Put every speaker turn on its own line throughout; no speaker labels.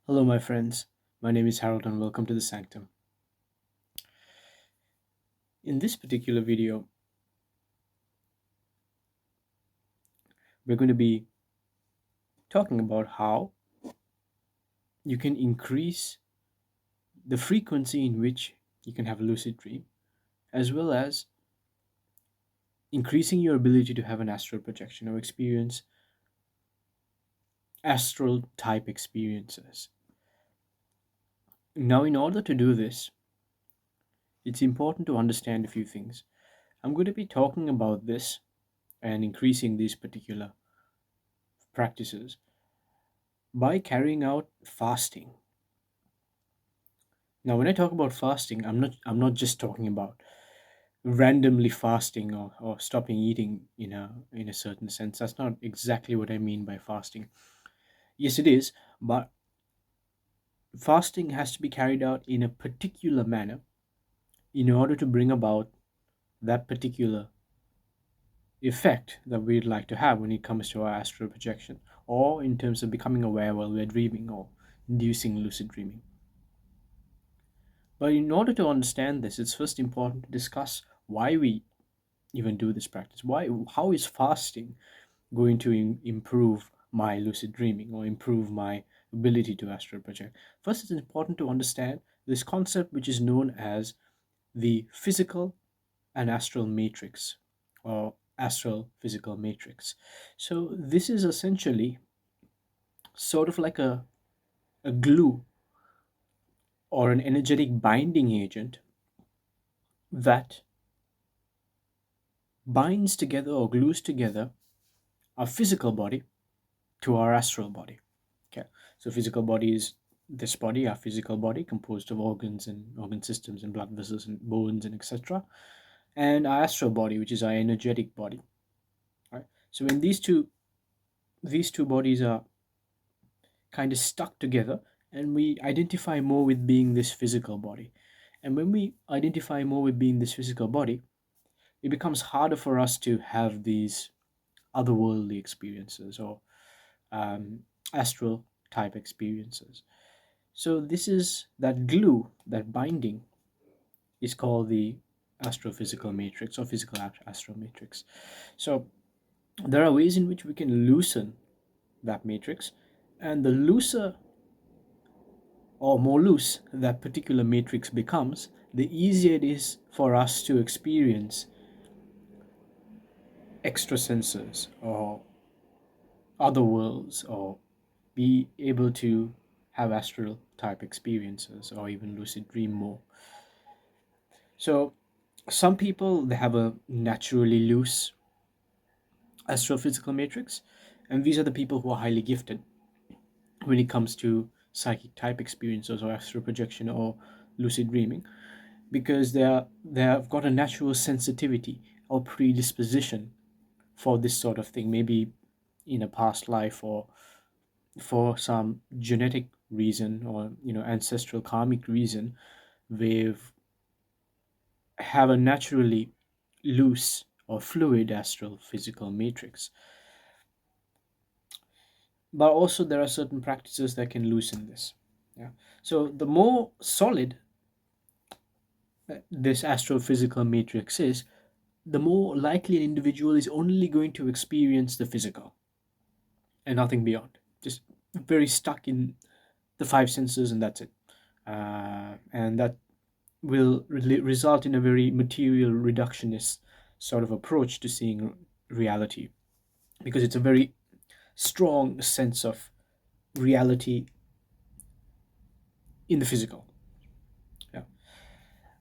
Hello, my friends. My name is Harold, and welcome to the Sanctum. In this particular video, we're going to be talking about how you can increase the frequency in which you can have a lucid dream, as well as increasing your ability to have an astral projection or experience astral type experiences. Now, in order to do this, it's important to understand a few things. I'm going to be talking about this and increasing these particular practices by carrying out fasting. Now, when I talk about fasting, I'm not just talking about randomly fasting or stopping eating in a certain sense. That's not exactly what I mean by fasting. Yes, it is, but fasting has to be carried out in a particular manner in order to bring about that particular effect that we'd like to have when it comes to our astral projection, or in terms of becoming aware while we're dreaming or inducing lucid dreaming. But in order to understand this, it's first important to discuss why we even do this practice. How is fasting going to improve my lucid dreaming or improve my ability to astral project? First, it's important to understand this concept which is known as the physical and astral matrix, or astral physical matrix. So this is essentially sort of like a glue or an energetic binding agent that binds together or glues together our physical body to our astral body. Okay, so physical body is this body, our physical body, composed of organs and organ systems and blood vessels and bones and etc. And our astral body, which is our energetic body. Right. So when these two bodies are kind of stuck together, and we identify more with being this physical body. And when we identify more with being this physical body, it becomes harder for us to have these otherworldly experiences or um, astral type experiences. So this is that glue, that binding is called the astrophysical matrix or physical astral matrix. So there are ways in which we can loosen that matrix, and the looser or more loose that particular matrix becomes, the easier it is for us to experience extra senses or other worlds, or be able to have astral type experiences or even lucid dream more. So some people, they have a naturally loose astrophysical matrix, and these are the people who are highly gifted when it comes to psychic type experiences or astral projection or lucid dreaming, because they have got a natural sensitivity or predisposition for this sort of thing, maybe in a past life or for some genetic reason or ancestral karmic reason. They've have a naturally loose or fluid astral physical matrix. But also there are certain practices that can loosen this. Yeah. So the more solid this astrophysical matrix is, the more likely an individual is only going to experience the physical and nothing beyond. Just very stuck in the five senses, and that's it. And that will result in a very material reductionist sort of approach to seeing reality, because it's a very strong sense of reality in the physical. Yeah.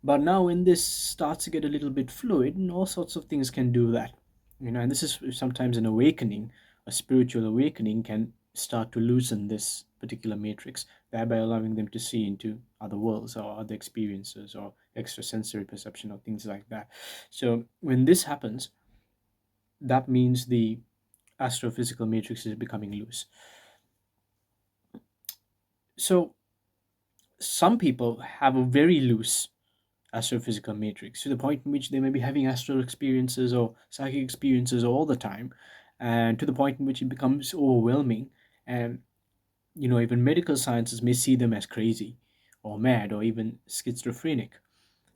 But now when this starts to get a little bit fluid, and all sorts of things can do that. And this is sometimes an awakening, a spiritual awakening can start to loosen this particular matrix, thereby allowing them to see into other worlds or other experiences or extrasensory perception or things like that. So when this happens, that means the astrophysical matrix is becoming loose. So some people have a very loose astrophysical matrix, to the point in which they may be having astral experiences or psychic experiences all the time, and to the point in which it becomes overwhelming, and Even medical sciences may see them as crazy or mad or even schizophrenic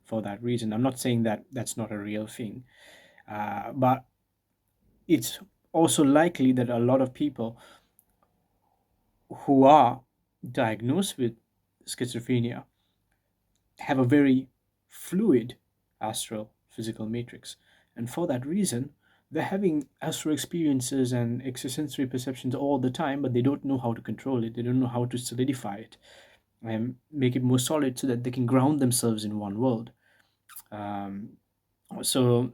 for that reason. I'm not saying that that's not a real thing, but it's also likely that a lot of people who are diagnosed with schizophrenia have a very fluid astral physical matrix. And for that reason, they're having astral experiences and extrasensory perceptions all the time, but they don't know how to control it. They don't know how to solidify it and make it more solid so that they can ground themselves in one world. Um, so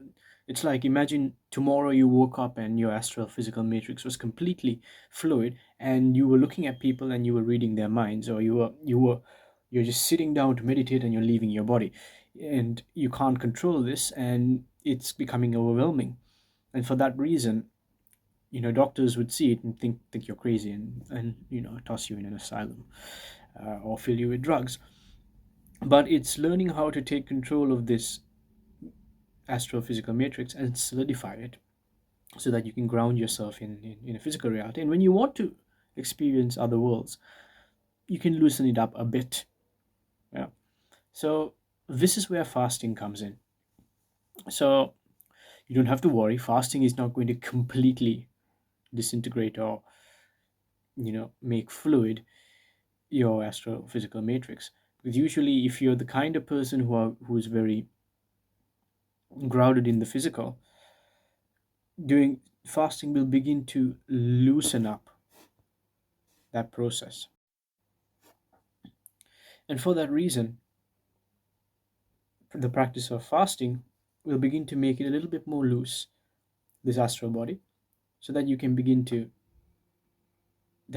it's like, imagine tomorrow you woke up and your astral physical matrix was completely fluid, and you were looking at people and you were reading their minds, or you're just sitting down to meditate and you're leaving your body, and you can't control this and it's becoming overwhelming. And for that reason, doctors would see it and think you're crazy, and toss you in an asylum, or fill you with drugs. But it's learning how to take control of this astrophysical matrix and solidify it so that you can ground yourself in a physical reality. And when you want to experience other worlds, you can loosen it up a bit. Yeah. So this is where fasting comes in. So you don't have to worry. Fasting is not going to completely disintegrate or make fluid your astrophysical matrix. Because usually, if you're the kind of person who's very grounded in the physical, doing fasting will begin to loosen up that process. And for that reason, the practice of fasting will begin to make it a little bit more loose, this astral body, so that the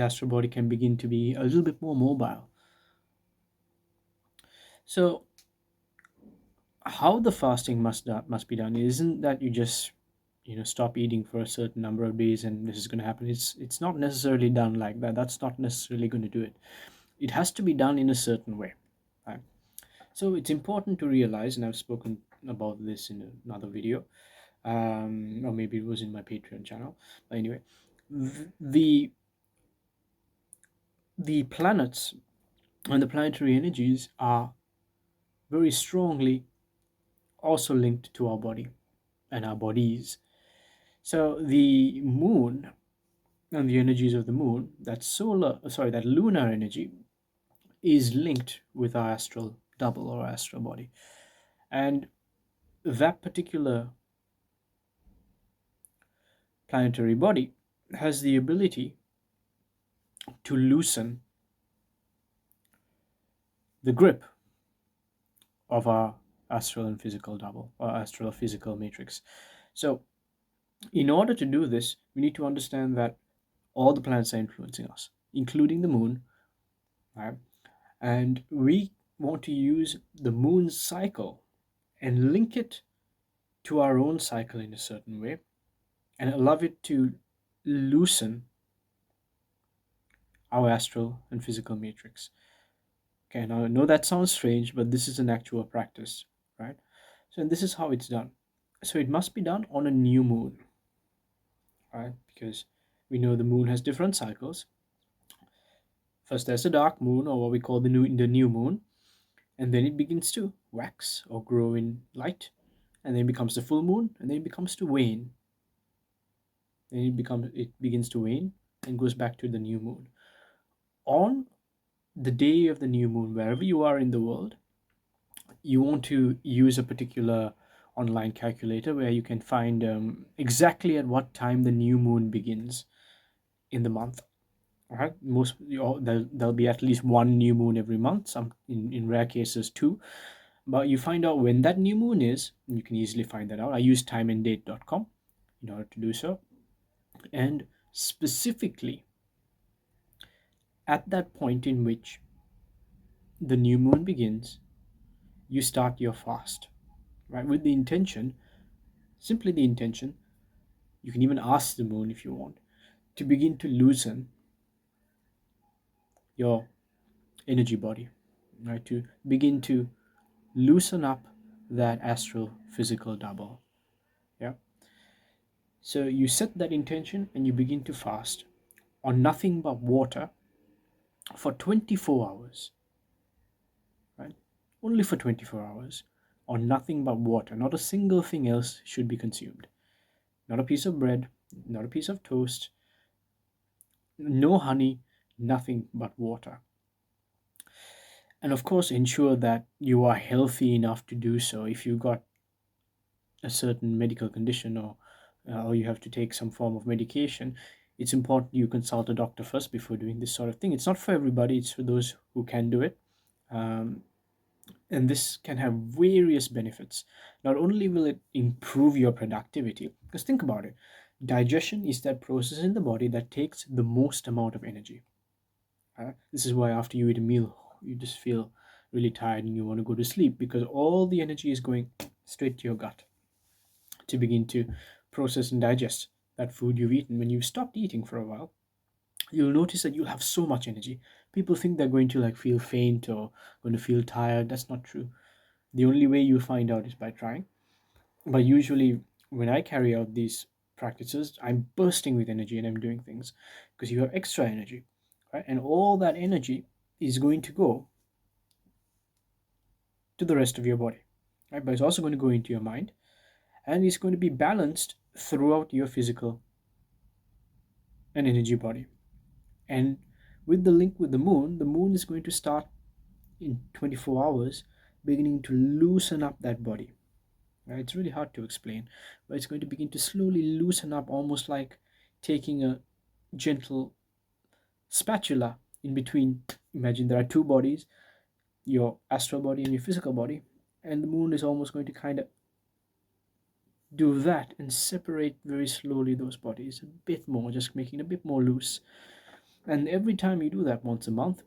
astral body can begin to be a little bit more mobile. So, how the fasting must be done isn't that you just stop eating for a certain number of days and this is going to happen. It's not necessarily done like that. That's not necessarily going to do it. It has to be done in a certain way, right? So it's important to realize, and I've spoken about this in another video, or maybe it was in my Patreon channel. But anyway, the the planets and the planetary energies are very strongly also linked to our body and our bodies. So the moon and the energies of the moon, that lunar energy, is linked with our astral double or astral body, and that particular planetary body has the ability to loosen the grip of our astral and physical double or astral physical matrix. So, in order to do this, we need to understand that all the planets are influencing us, including the moon, right? And we want to use the moon's cycle and link it to our own cycle in a certain way and allow it to loosen our astral and physical matrix. Okay, now I know that sounds strange, but this is an actual practice, right? So, and this is how it's done. So, it must be done on a new moon, right? Because we know the moon has different cycles. First, there's a dark moon, or what we call the new moon, and then it begins to wax or grow in light, and then it becomes the full moon, and then it becomes to wane. Then it begins to wane and goes back to the new moon. On the day of the new moon, wherever you are in the world, you want to use a particular online calculator where you can find exactly at what time the new moon begins in the month. All right, there'll be at least one new moon every month. Some in rare cases two, but you find out when that new moon is. And you can easily find that out. I use timeanddate.com in order to do so, and specifically at that point in which the new moon begins, you start your fast, right? With the intention, simply the intention. You can even ask the moon if you want to begin to loosen your energy body, right? To begin to loosen up that astral physical double. Yeah. So you set that intention and you begin to fast on nothing but water for 24 hours, right? Only for 24 hours, on nothing but water. Not a single thing else should be consumed. Not a piece of bread, not a piece of toast, no honey, nothing but water. And of course, ensure that you are healthy enough to do so. If you got a certain medical condition, or you have to take some form of medication, it's important you consult a doctor first before doing this sort of thing. It's not for everybody, it's for those who can do it. Um, and this can have various benefits. Not only will it improve your productivity, because think about it, digestion is that process in the body that takes the most amount of energy. This is why after you eat a meal, you just feel really tired and you want to go to sleep, because all the energy is going straight to your gut to begin to process and digest that food you've eaten. When you've stopped eating for a while, you'll notice that you'll have so much energy. People think they're going to like feel faint or going to feel tired. That's not true. The only way you'll find out is by trying. But usually, when I carry out these practices, I'm bursting with energy and I'm doing things because you have extra energy, right? And all that energy is going to go to the rest of your body, right? But it's also going to go into your mind and it's going to be balanced throughout your physical and energy body. And with the link with the moon is going to start in 24 hours, beginning to loosen up that body. Right? It's really hard to explain, but it's going to begin to slowly loosen up, almost like taking a gentle spatula in between. Imagine there are two bodies, your astral body and your physical body, and the moon is almost going to kind of do that and separate very slowly those bodies a bit more, just making it a bit more loose. And every time you do that once a month,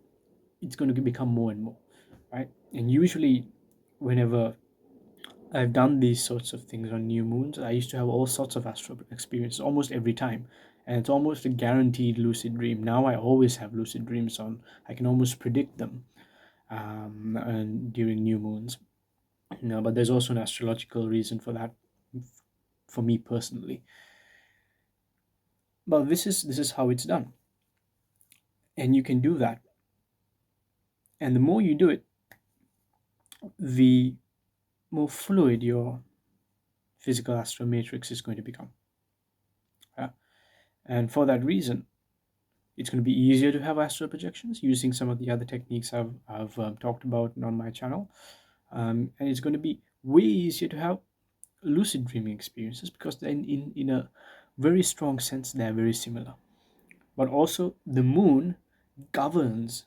it's going to become more and more, right? And usually, whenever I've done these sorts of things on new moons, I used to have all sorts of astral experiences almost every time. And it's almost a guaranteed lucid dream. Now I always have lucid dreams on, I can almost predict them and during new moons. No, but there's also an astrological reason for that, for me personally. But this is how it's done. And you can do that. And the more you do it, the more fluid your physical astral matrix is going to become. Yeah? And for that reason, it's going to be easier to have astral projections using some of the other techniques I've talked about on my channel. And it's going to be way easier to have lucid dreaming experiences because then in a very strong sense they're very similar. But also the moon governs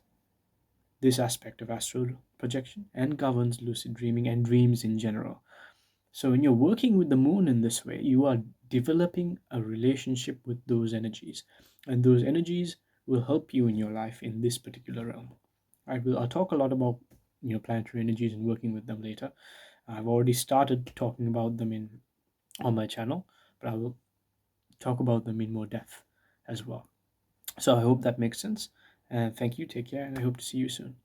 this aspect of astral projection and governs lucid dreaming and dreams in general. So when you're working with the moon in this way, you are developing a relationship with those energies, and those energies will help you in your life in this particular realm. I'll talk a lot about planetary energies and working with them later. I've already started talking about them in on my channel, but I will talk about them in more depth as well. So I hope that makes sense. And thank you. Take care, and I hope to see you soon.